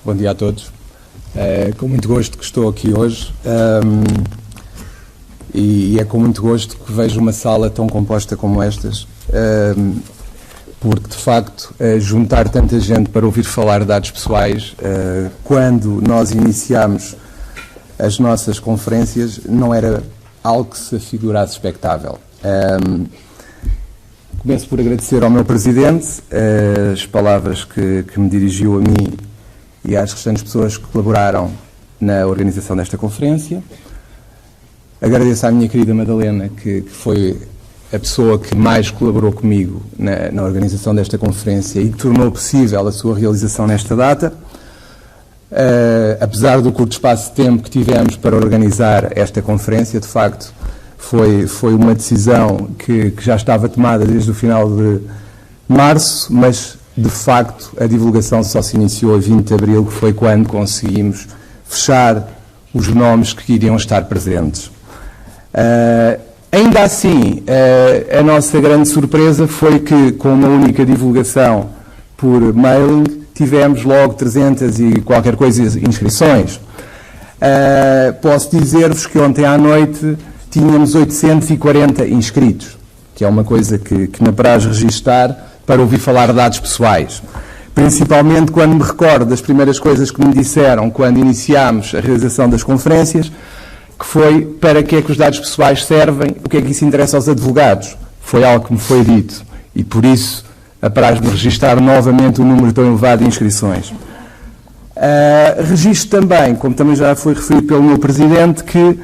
Bom dia a todos. Com muito gosto que estou aqui hoje e é com muito gosto que vejo uma sala tão composta como estas, porque de facto juntar tanta gente para ouvir falar de dados pessoais, quando nós iniciámos as nossas conferências, não era algo que se afigurasse expectável. Começo por agradecer ao meu Presidente as palavras que me dirigiu a mim e às restantes pessoas que colaboraram na organização desta conferência. Agradeço à minha querida Madalena, que foi a pessoa que mais colaborou comigo na organização desta conferência e que tornou possível a sua realização nesta data. Apesar do curto espaço de tempo que tivemos para organizar esta conferência, de facto, foi uma decisão que já estava tomada desde o final de março, mas, de facto, a divulgação só se iniciou a 20 de abril, que foi quando conseguimos fechar os nomes que iriam estar presentes. Ainda assim, a nossa grande surpresa foi que, com uma única divulgação por mailing, tivemos logo 300 e qualquer coisa inscrições. Posso dizer-vos que ontem à noite tínhamos 840 inscritos, que é uma coisa que me apraz registar para ouvir falar de dados pessoais. Principalmente quando me recordo das primeiras coisas que me disseram quando iniciámos a realização das conferências, que foi para que é que os dados pessoais servem, o que é que isso interessa aos advogados. Foi algo que me foi dito e por isso apraz-me registar novamente o número tão elevado de inscrições. Registro também, como também já foi referido pelo meu Presidente, que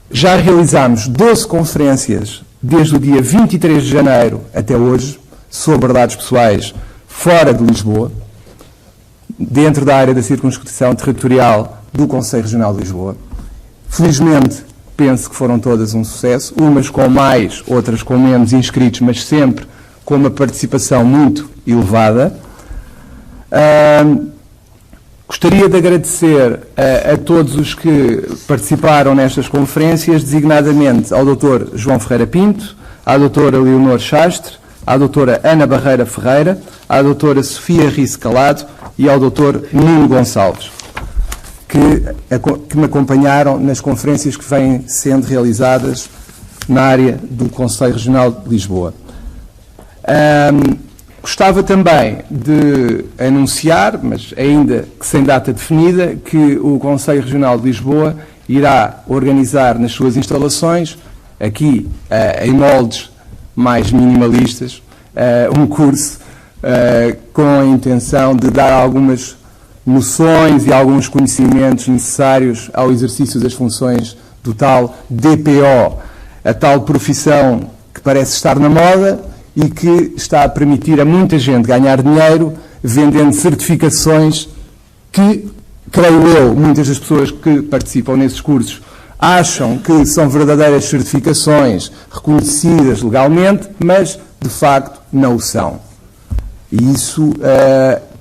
já realizámos 12 conferências desde o dia 23 de janeiro até hoje sobre dados pessoais fora de Lisboa, dentro da área da circunscrição territorial do Conselho Regional de Lisboa. Felizmente, penso que foram todas um sucesso, umas com mais, outras com menos inscritos, mas sempre com uma participação muito elevada. Gostaria de agradecer a todos os que participaram nestas conferências, designadamente ao Dr. João Ferreira Pinto, à Dra. Leonor Chastre, à Dra. Ana Barreira Ferreira, à Dra. Sofia Rice Calado e ao Dr. Nuno Gonçalves, que me acompanharam nas conferências que vêm sendo realizadas na área do Conselho Regional de Lisboa. Gostava também de anunciar, mas ainda que sem data definida, que o Conselho Regional de Lisboa irá organizar nas suas instalações, aqui em moldes mais minimalistas, um curso com a intenção de dar algumas noções e alguns conhecimentos necessários ao exercício das funções do tal DPO, a tal profissão que parece estar na moda e que está a permitir a muita gente ganhar dinheiro vendendo certificações que, creio eu, muitas das pessoas que participam nesses cursos acham que são verdadeiras certificações reconhecidas legalmente, mas, de facto, não o são. E isso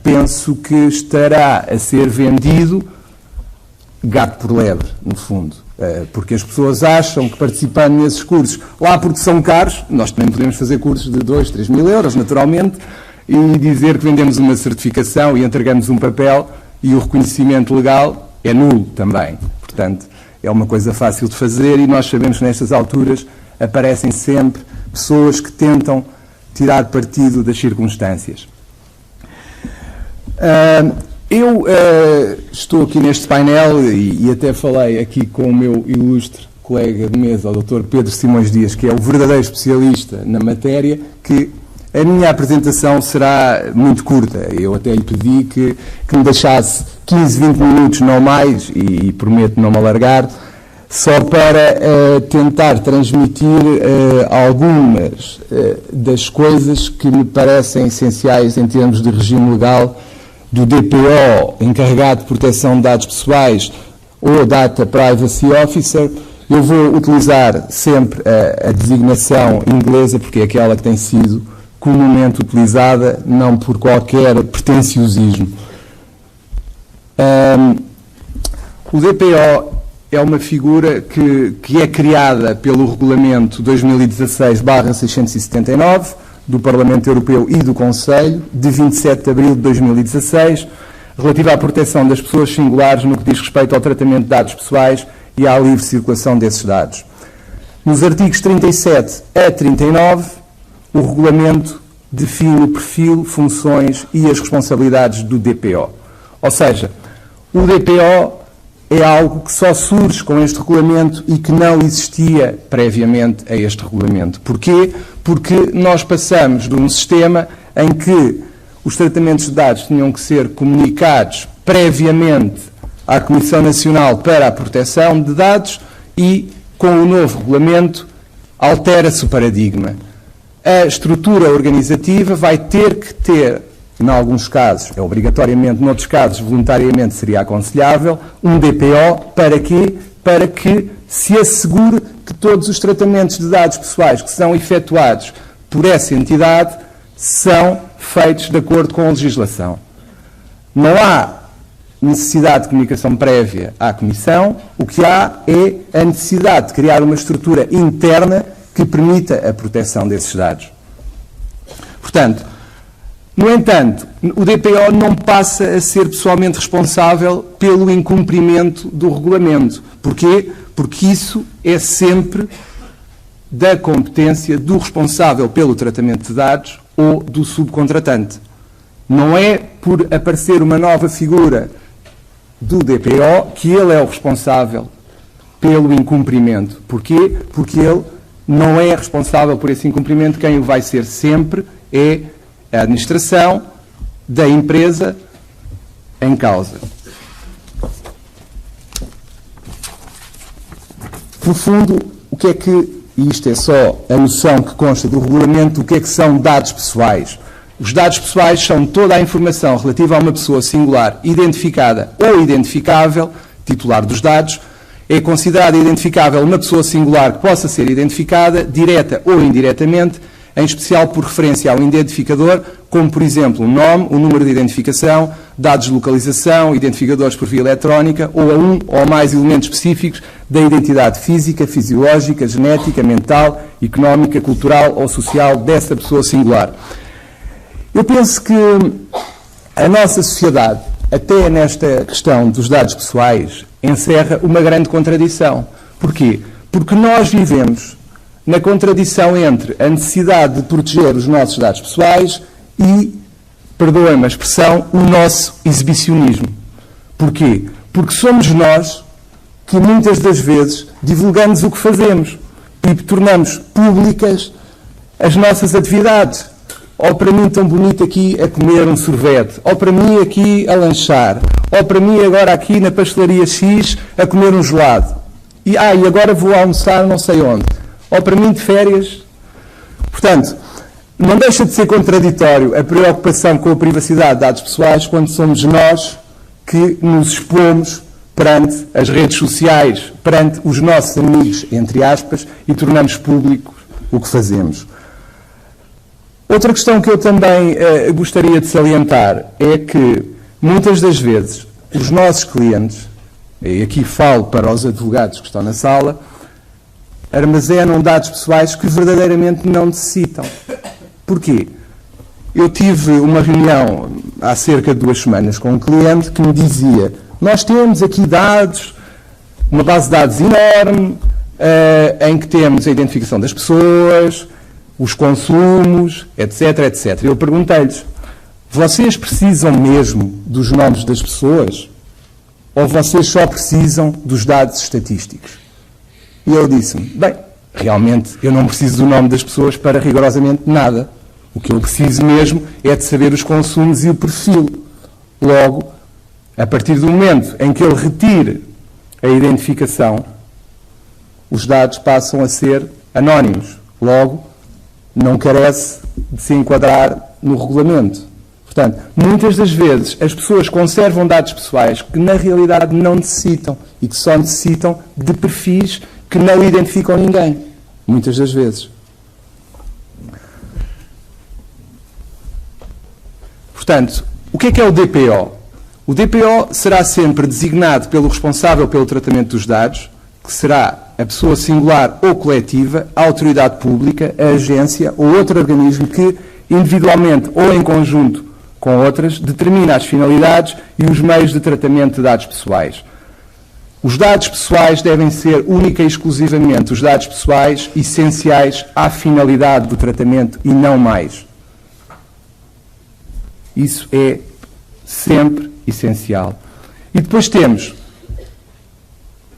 penso que estará a ser vendido gato por lebre, no fundo. Porque as pessoas acham que participando nesses cursos, lá porque são caros, nós também podemos fazer cursos de 2, 3 mil euros, naturalmente, e dizer que vendemos uma certificação e entregamos um papel e o reconhecimento legal é nulo também. Portanto, é uma coisa fácil de fazer e nós sabemos que nestas alturas aparecem sempre pessoas que tentam tirar partido das circunstâncias. Eu estou aqui neste painel e até falei aqui com o meu ilustre colega de mesa, o Dr. Pedro Simões Dias, que é o verdadeiro especialista na matéria, que a minha apresentação será muito curta. Eu até lhe pedi que me deixasse 15, 20 minutos, não mais, e prometo não me alargar, só para tentar transmitir algumas das coisas que me parecem essenciais em termos de regime legal do DPO, encarregado de proteção de dados pessoais, ou Data Privacy Officer. Eu vou utilizar sempre a designação inglesa, porque é aquela que tem sido comumente utilizada, não por qualquer pretenciosismo. O DPO é uma figura que é criada pelo Regulamento 2016/679 do Parlamento Europeu e do Conselho, de 27 de abril de 2016, relativa à proteção das pessoas singulares no que diz respeito ao tratamento de dados pessoais e à livre circulação desses dados. Nos artigos 37 a 39, o regulamento define o perfil, funções e as responsabilidades do DPO. Ou seja, o DPO é algo que só surge com este regulamento e que não existia previamente a este regulamento. Porquê? Porque nós passamos de um sistema em que os tratamentos de dados tinham que ser comunicados previamente à Comissão Nacional para a Proteção de Dados e, com o novo regulamento, altera-se o paradigma. A estrutura organizativa vai ter que ter, em alguns casos, é obrigatoriamente, noutros casos, voluntariamente seria aconselhável, um DPO. Para quê? Para que se assegure que todos os tratamentos de dados pessoais que são efetuados por essa entidade são feitos de acordo com a legislação. Não há necessidade de comunicação prévia à Comissão, o que há é a necessidade de criar uma estrutura interna que permita a proteção desses dados. Portanto, no entanto, o DPO não passa a ser pessoalmente responsável pelo incumprimento do regulamento. Porquê? Porque isso é sempre da competência do responsável pelo tratamento de dados ou do subcontratante. Não é por aparecer uma nova figura do DPO que ele é o responsável pelo incumprimento. Porquê? Porque ele não é responsável por esse incumprimento. Quem o vai ser sempre é a administração da empresa em causa. No fundo, o que é que, e isto é só a noção que consta do regulamento, o que é que são dados pessoais? Os dados pessoais são toda a informação relativa a uma pessoa singular, identificada ou identificável, titular dos dados. É considerada identificável uma pessoa singular que possa ser identificada, direta ou indiretamente, em especial por referência ao identificador, como, por exemplo, o nome, o número de identificação, dados de localização, identificadores por via eletrónica, ou a um ou mais elementos específicos da identidade física, fisiológica, genética, mental, económica, cultural ou social dessa pessoa singular. Eu penso que a nossa sociedade, até nesta questão dos dados pessoais, encerra uma grande contradição. Porquê? Porque nós vivemos na contradição entre a necessidade de proteger os nossos dados pessoais e, perdoem-me a expressão, o nosso exibicionismo. Porquê? Porque somos nós que muitas das vezes divulgamos o que fazemos e tornamos públicas as nossas atividades. Ou para mim tão bonito aqui a comer um sorvete, ou para mim aqui a lanchar, ou para mim agora aqui na pastelaria X a comer um gelado. E agora vou almoçar não sei onde. Ou para mim de férias. Portanto, não deixa de ser contraditório a preocupação com a privacidade de dados pessoais quando somos nós que nos expomos perante as redes sociais, perante os nossos amigos, entre aspas, e tornamos público o que fazemos. Outra questão que eu também gostaria de salientar é que, muitas das vezes, os nossos clientes, e aqui falo para os advogados que estão na sala, armazenam dados pessoais que verdadeiramente não necessitam. Porquê? Eu tive uma reunião há cerca de 2 semanas com um cliente que me dizia: nós temos aqui dados, uma base de dados enorme, em que temos a identificação das pessoas, os consumos, etc, etc. Eu perguntei-lhes: vocês precisam mesmo dos nomes das pessoas? Ou vocês só precisam dos dados estatísticos? E ele disse-me: bem, realmente eu não preciso do nome das pessoas para rigorosamente nada. O que eu preciso mesmo é de saber os consumos e o perfil. Logo, a partir do momento em que ele retire a identificação, os dados passam a ser anónimos. Logo, não carece de se enquadrar no regulamento. Portanto, muitas das vezes as pessoas conservam dados pessoais que na realidade não necessitam e que só necessitam de perfis que não identificam ninguém. Muitas das vezes. Portanto, o que é o DPO? O DPO será sempre designado pelo responsável pelo tratamento dos dados, que será a pessoa singular ou coletiva, a autoridade pública, a agência ou outro organismo que, individualmente ou em conjunto com outras, determina as finalidades e os meios de tratamento de dados pessoais. Os dados pessoais devem ser única e exclusivamente os dados pessoais essenciais à finalidade do tratamento e não mais. Isso é sempre essencial. E depois temos,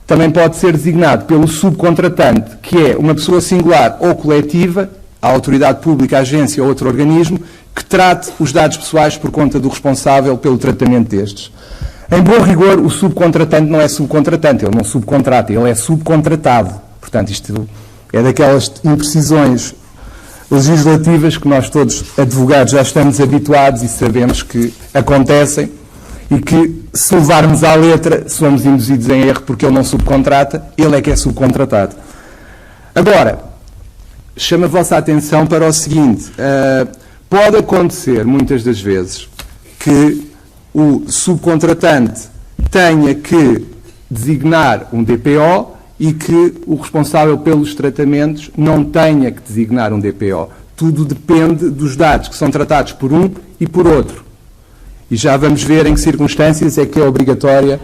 também pode ser designado pelo subcontratante, que é uma pessoa singular ou coletiva, a autoridade pública, a agência ou outro organismo, que trate os dados pessoais por conta do responsável pelo tratamento destes. Em bom rigor, o subcontratante não é subcontratante, ele não subcontrata, ele é subcontratado. Portanto, isto é daquelas imprecisões legislativas que nós todos, advogados, já estamos habituados e sabemos que acontecem e que, se levarmos à letra, somos induzidos em erro porque ele não subcontrata, ele é que é subcontratado. Agora, chamo a vossa atenção para o seguinte, pode acontecer, muitas das vezes, que o subcontratante tenha que designar um DPO e que o responsável pelos tratamentos não tenha que designar um DPO. Tudo depende dos dados que são tratados por um e por outro. E já vamos ver em que circunstâncias é que é obrigatória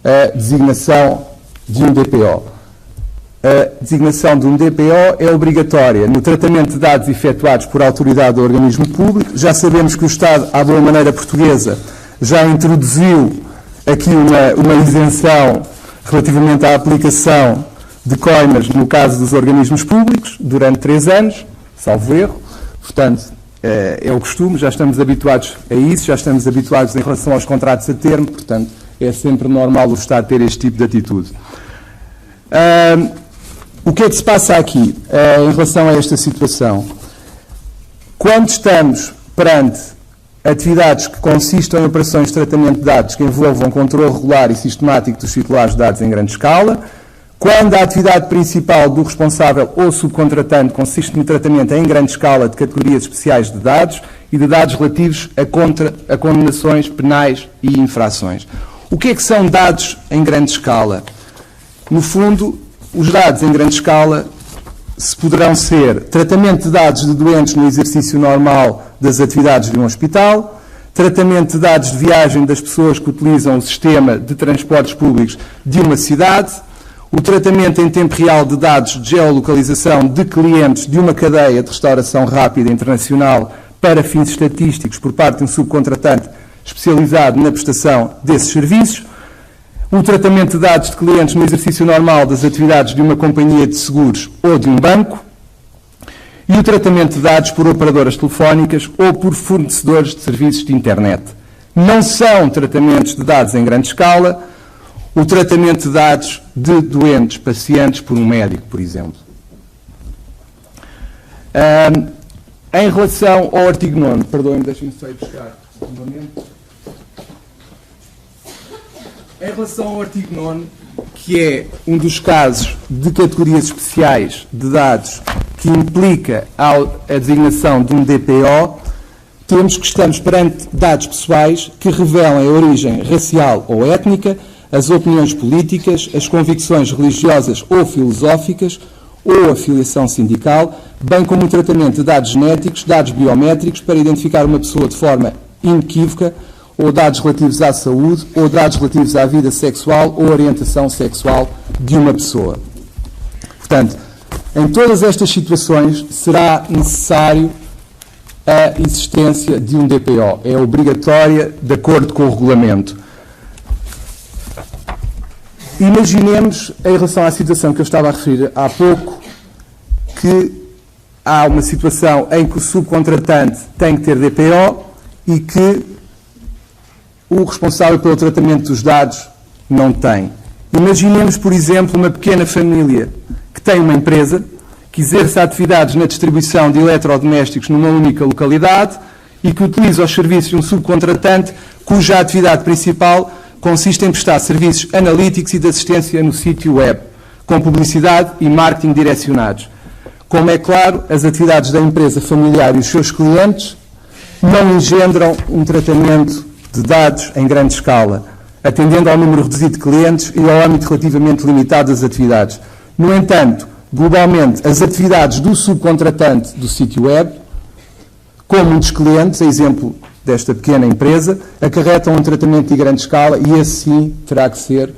a designação de um DPO. A designação de um DPO é obrigatória no tratamento de dados efetuados por autoridade ou organismo público. Já sabemos que o Estado, à boa maneira portuguesa, já introduziu aqui uma isenção relativamente à aplicação de coimas no caso dos organismos públicos, durante 3 anos, salvo erro. Portanto, é o costume, já estamos habituados a isso, já estamos habituados em relação aos contratos a termo, portanto, é sempre normal o Estado ter este tipo de atitude. O que é que se passa aqui em relação a esta situação? Quando estamos perante atividades que consistem em operações de tratamento de dados que envolvam controle regular e sistemático dos titulares de dados em grande escala, quando a atividade principal do responsável ou subcontratante consiste no tratamento em grande escala de categorias especiais de dados e de dados relativos a condenações penais e infrações. O que é que são dados em grande escala? No fundo, os dados em grande escala poderão ser tratamento de dados de doentes no exercício normal das atividades de um hospital, tratamento de dados de viagem das pessoas que utilizam o sistema de transportes públicos de uma cidade, o tratamento em tempo real de dados de geolocalização de clientes de uma cadeia de restauração rápida internacional para fins estatísticos por parte de um subcontratante especializado na prestação desses serviços, o tratamento de dados de clientes no exercício normal das atividades de uma companhia de seguros ou de um banco e o tratamento de dados por operadoras telefónicas ou por fornecedores de serviços de internet. Não são tratamentos de dados em grande escala o tratamento de dados de doentes, pacientes, por um médico, por exemplo. Em relação ao artigo 9º, perdoem-me, deixem-me só ir buscar um momento. Em relação ao artigo 9º, que é um dos casos de categorias especiais de dados que implica a designação de um DPO, temos que estamos perante dados pessoais que revelam a origem racial ou étnica, as opiniões políticas, as convicções religiosas ou filosóficas ou a filiação sindical, bem como o tratamento de dados genéticos, dados biométricos para identificar uma pessoa de forma inequívoca, ou dados relativos à saúde, ou dados relativos à vida sexual ou orientação sexual de uma pessoa. Portanto, em todas estas situações será necessário a existência de um DPO. É obrigatória de acordo com o regulamento. Imaginemos, em relação à situação que eu estava a referir há pouco, que há uma situação em que o subcontratante tem que ter DPO e que o responsável pelo tratamento dos dados não tem. Imaginemos, por exemplo, uma pequena família que tem uma empresa que exerce atividades na distribuição de eletrodomésticos numa única localidade e que utiliza os serviços de um subcontratante cuja atividade principal consiste em prestar serviços analíticos e de assistência no sítio web, com publicidade e marketing direcionados. Como é claro, as atividades da empresa familiar e os seus clientes não engendram um tratamento de dados em grande escala, atendendo ao número reduzido de clientes e ao âmbito relativamente limitado das atividades. No entanto, globalmente, as atividades do subcontratante do sítio web, como um dos clientes, a exemplo desta pequena empresa acarretam um tratamento de grande escala e esse sim terá que ser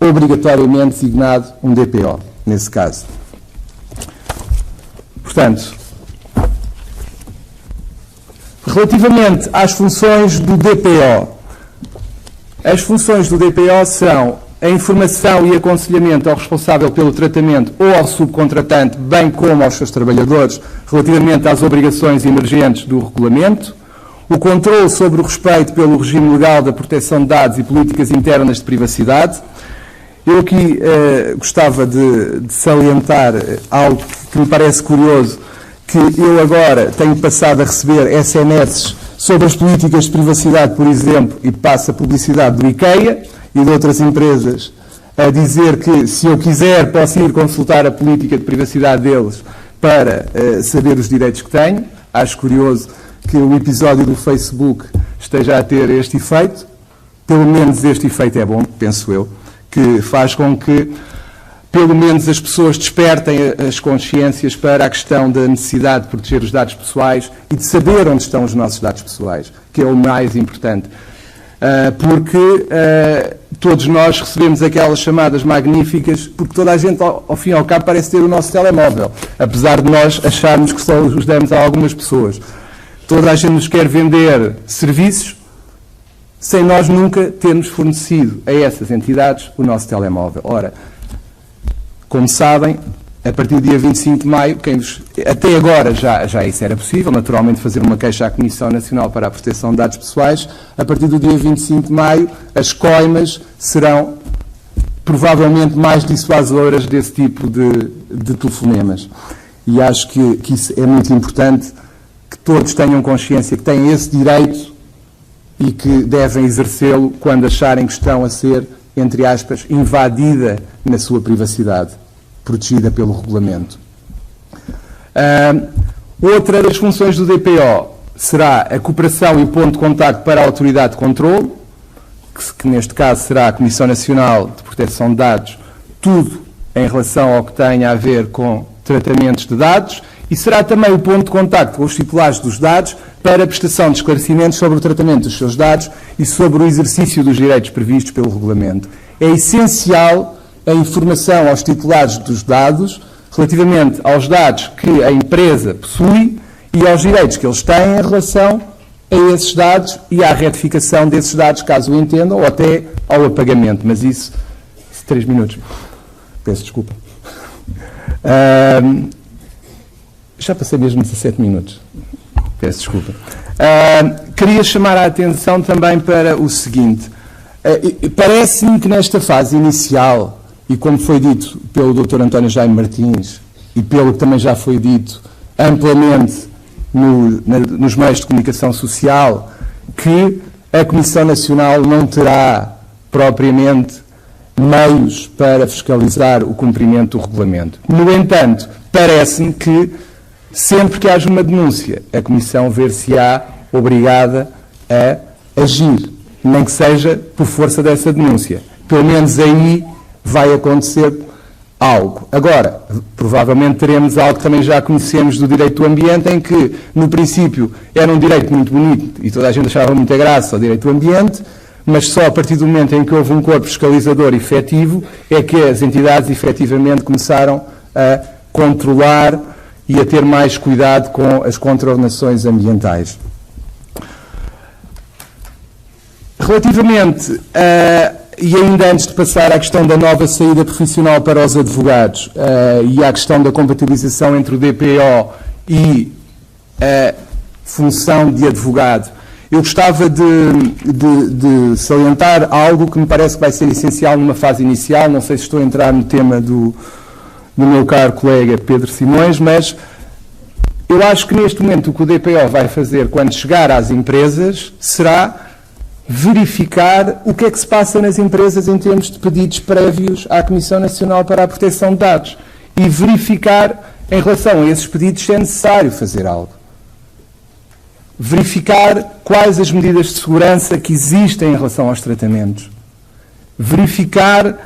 obrigatoriamente designado um DPO, nesse caso. Portanto, relativamente às funções do DPO, as funções do DPO são a informação e aconselhamento ao responsável pelo tratamento ou ao subcontratante, bem como aos seus trabalhadores, relativamente às obrigações emergentes do regulamento, o controle sobre o respeito pelo regime legal da proteção de dados e políticas internas de privacidade. Eu aqui gostava de salientar algo que me parece curioso, que eu agora tenho passado a receber SMS sobre as políticas de privacidade, por exemplo, e passo a publicidade do IKEA e de outras empresas, a dizer que se eu quiser posso ir consultar a política de privacidade deles para saber os direitos que tenho. Acho curioso que o episódio do Facebook esteja a ter este efeito. Pelo menos este efeito é bom, penso eu, que faz com que pelo menos as pessoas despertem as consciências para a questão da necessidade de proteger os dados pessoais e de saber onde estão os nossos dados pessoais, que é o mais importante. Porque todos nós recebemos aquelas chamadas magníficas, porque toda a gente, ao fim e ao cabo, parece ter o nosso telemóvel, apesar de nós acharmos que só os demos a algumas pessoas. Toda a gente nos quer vender serviços sem nós nunca termos fornecido a essas entidades o nosso telemóvel. Ora, como sabem, a partir do dia 25 de maio, até agora já isso era possível, naturalmente fazer uma queixa à Comissão Nacional para a Proteção de Dados Pessoais. A partir do dia 25 de maio, as coimas serão provavelmente mais dissuasoras desse tipo de telefonemas. E acho que isso é muito importante, que todos tenham consciência que têm esse direito e que devem exercê-lo quando acharem que estão a ser, entre aspas, invadida na sua privacidade, protegida pelo regulamento. Outra das funções do DPO será a cooperação e o ponto de contacto para a autoridade de controle, que neste caso será a Comissão Nacional de Proteção de Dados, tudo em relação ao que tenha a ver com tratamentos de dados, e será também o ponto de contacto com os titulares dos dados para a prestação de esclarecimentos sobre o tratamento dos seus dados e sobre o exercício dos direitos previstos pelo regulamento. É essencial a informação aos titulares dos dados relativamente aos dados que a empresa possui e aos direitos que eles têm em relação a esses dados e à retificação desses dados, caso o entendam, ou até ao apagamento. Mas isso 3 minutos. Peço desculpa. Já passei mesmo 17 minutos. Peço desculpa. Queria chamar a atenção também para o seguinte. Parece-me que nesta fase inicial, e como foi dito pelo Dr. António Jaime Martins, e pelo que também já foi dito amplamente nos meios de comunicação social, que a Comissão Nacional não terá propriamente meios para fiscalizar o cumprimento do regulamento. No entanto, parece-me que sempre que haja uma denúncia, a Comissão ver-se-á obrigada a agir, nem que seja por força dessa denúncia. Pelo menos aí vai acontecer algo. Agora, provavelmente teremos algo que também já conhecemos do direito do ambiente, em que, no princípio, era um direito muito bonito e toda a gente achava muita graça ao direito do ambiente, mas só a partir do momento em que houve um corpo fiscalizador efetivo é que as entidades efetivamente começaram a controlar e a ter mais cuidado com as contraordenações ambientais. Relativamente e ainda antes de passar à questão da nova saída profissional para os advogados e à questão da compatibilização entre o DPO e a função de advogado, eu gostava de salientar algo que me parece que vai ser essencial numa fase inicial. Não sei se estou a entrar no tema do meu caro colega Pedro Simões, mas eu acho que neste momento o que o DPO vai fazer quando chegar às empresas será verificar o que é que se passa nas empresas em termos de pedidos prévios à Comissão Nacional para a Proteção de Dados e verificar em relação a esses pedidos se é necessário fazer algo. Verificar quais as medidas de segurança que existem em relação aos tratamentos. Verificar,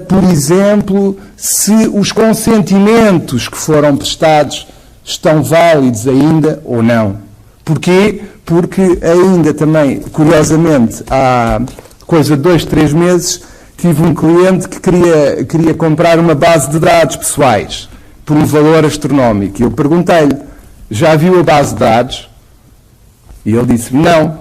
por exemplo, se os consentimentos que foram prestados estão válidos ainda ou não. Porquê? Porque ainda também, curiosamente, há coisa de 2, 3 meses, tive um cliente que queria comprar uma base de dados pessoais por um valor astronómico. E eu perguntei-lhe, já viu a base de dados? E ele disse, não.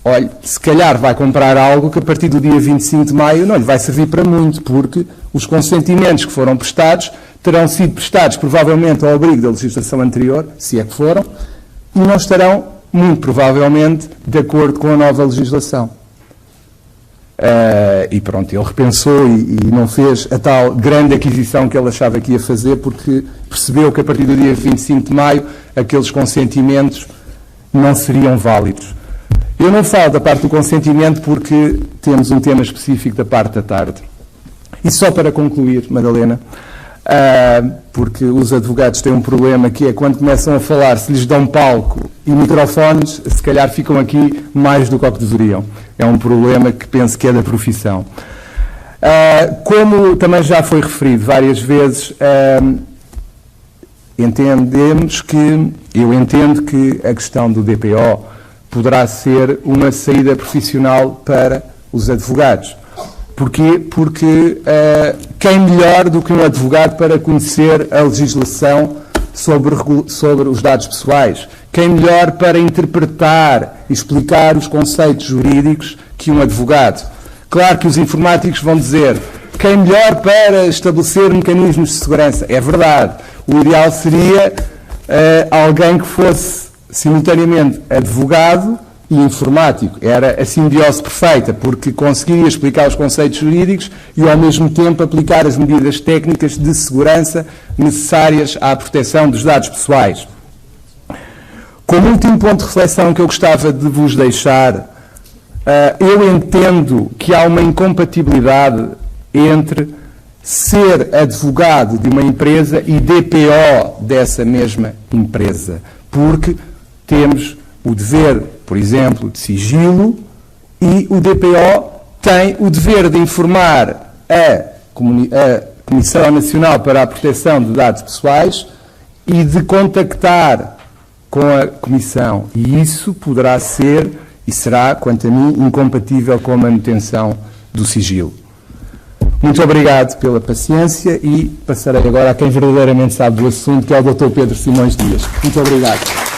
Olha, se calhar vai comprar algo que a partir do dia 25 de maio não lhe vai servir para muito, porque os consentimentos que foram prestados terão sido prestados provavelmente ao abrigo da legislação anterior, se é que foram, e não estarão, muito provavelmente, de acordo com a nova legislação. E pronto, ele repensou e não fez a tal grande aquisição que ele achava que ia fazer, porque percebeu que a partir do dia 25 de maio aqueles consentimentos não seriam válidos. Eu não falo da parte do consentimento porque temos um tema específico da parte da tarde. E só para concluir, Madalena, porque os advogados têm um problema que é quando começam a falar, se lhes dão palco e microfones, se calhar ficam aqui mais do que o que deveriam. É um problema que penso que é da profissão. Como também já foi referido várias vezes, eu entendo que a questão do DPO poderá ser uma saída profissional para os advogados. Porquê? Porque quem melhor do que um advogado para conhecer a legislação sobre os dados pessoais? Quem melhor para interpretar e explicar os conceitos jurídicos que um advogado? Claro que os informáticos vão dizer, quem melhor para estabelecer mecanismos de segurança? É verdade. O ideal seria alguém que fosse simultaneamente advogado e informático. Era a simbiose perfeita, porque conseguiria explicar os conceitos jurídicos e, ao mesmo tempo, aplicar as medidas técnicas de segurança necessárias à proteção dos dados pessoais. Como último ponto de reflexão que eu gostava de vos deixar, eu entendo que há uma incompatibilidade entre ser advogado de uma empresa e DPO dessa mesma empresa, porque temos o dever, por exemplo, de sigilo, e o DPO tem o dever de informar a Comissão Nacional para a Proteção de Dados Pessoais e de contactar com a Comissão. E isso poderá ser, e será, quanto a mim, incompatível com a manutenção do sigilo. Muito obrigado pela paciência e passarei agora a quem verdadeiramente sabe do assunto, que é o Dr. Pedro Simões Dias. Muito obrigado.